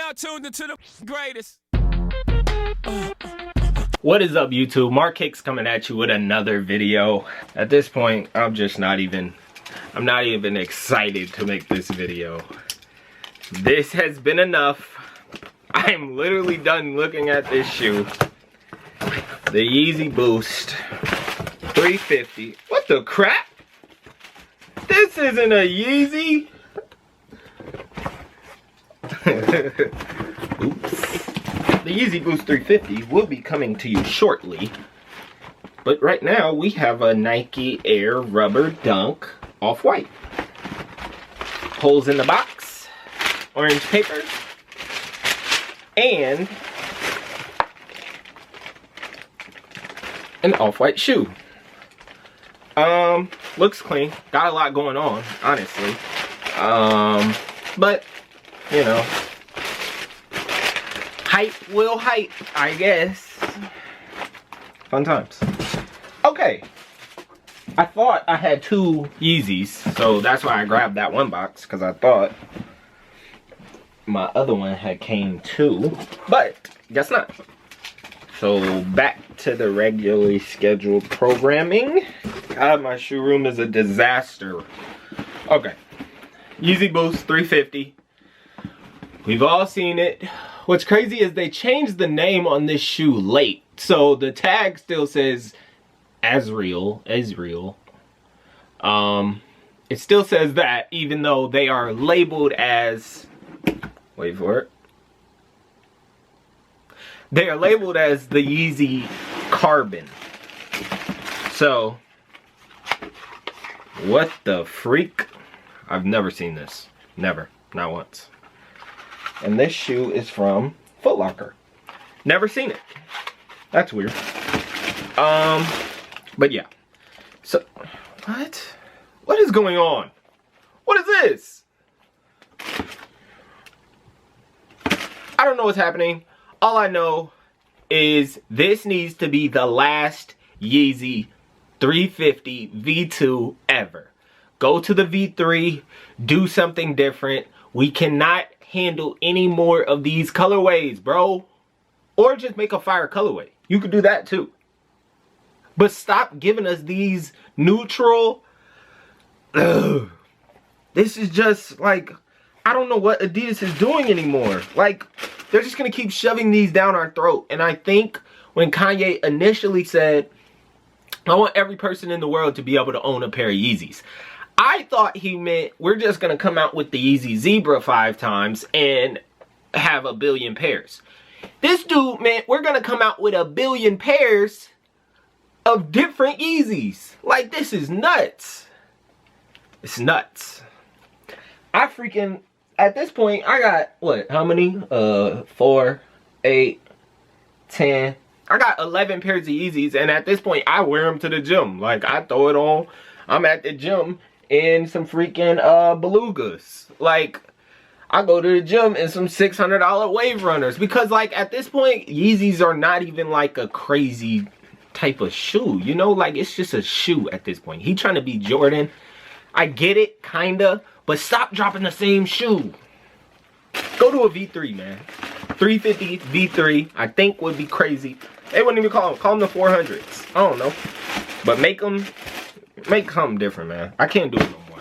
now tuned into the greatest. What is up, YouTube? Mark Hicks coming at you with another video. At this point, I'm not even excited to make this video. This has been enough. I'm literally done looking at this shoe. The Yeezy Boost 350. What the crap? This isn't a Yeezy. Oops. The Yeezy Boost 350 will be coming to you shortly. But right now we have a Nike Air Rubber Dunk Off-White. Holes in the box, orange paper, and an off-white shoe. Looks clean. Got a lot going on, honestly. But you know, hype will hype, I guess. Fun times. Okay. I thought I had two Yeezys, so that's why I grabbed that one box, because I thought my other one had came too, but guess not. So back to the regularly scheduled programming. God, my shoe room is a disaster. Okay. Yeezy Boost 350. We've all seen it. What's crazy is they changed the name on this shoe late. So the tag still says Azrael. It still says that, even though they are labeled as, wait for it. They are labeled as the Yeezy Carbon. So, what the freak? I've never seen this. Never. Not once. And this shoe is from Foot Locker. Never seen it. That's weird. But yeah. So, what? What is going on? What is this? I don't know what's happening. All I know is this needs to be the last Yeezy 350 V2 ever. Go to the V3, do something different. We cannot handle any more of these colorways, bro. Or just make a fire colorway. You could do that too. But stop giving us these neutral. Ugh. This is just like, I don't know what Adidas is doing anymore. Like, they're just gonna keep shoving these down our throat. And I think when Kanye initially said, I want every person in the world to be able to own a pair of Yeezys, I thought he meant we're just gonna come out with the Yeezy Zebra 5 times and have 1 billion pairs. This dude meant we're gonna come out with 1 billion pairs of different Yeezys. Like, this is nuts. It's nuts. I freaking, at this point, I got, what, how many? 4, 8, 10. I got 11 pairs of Yeezys, and at this point, I wear them to the gym. Like, I throw it on. I'm at the gym in some freaking belugas. Like, I go to the gym in some $600 wave runners. Because, like, at this point, Yeezys are not even, like, a crazy type of shoe. You know, like, it's just a shoe at this point. He trying to be Jordan. I get it, kinda. But stop dropping the same shoe. Go to a V3, man. 350 V3, I think would be crazy. They wouldn't even call them the 400s. I don't know. But make something different, man. I can't do it no more.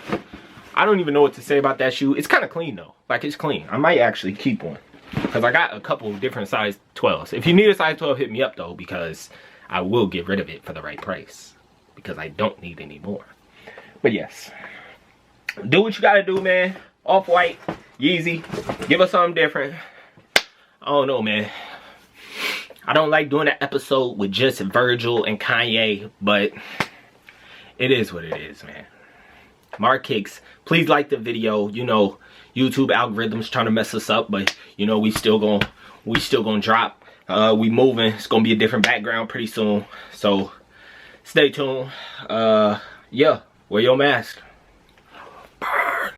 I don't even know what to say about that shoe. It's kind of clean, though. Like, it's clean. I might actually keep one. Because I got a couple different size 12s. If you need a size 12, hit me up, though. Because I will get rid of it for the right price. Because I don't need any more. But yes. Do what you gotta do, man. Off-White, Yeezy. Give us something different. I don't know, man. I don't like doing an episode with just Virgil and Kanye, but it is what it is, man. Mark Hicks, please like the video. You know, YouTube algorithms trying to mess us up, but you know, we still gonna drop. We moving. It's gonna be a different background pretty soon. So stay tuned. Yeah, wear your mask.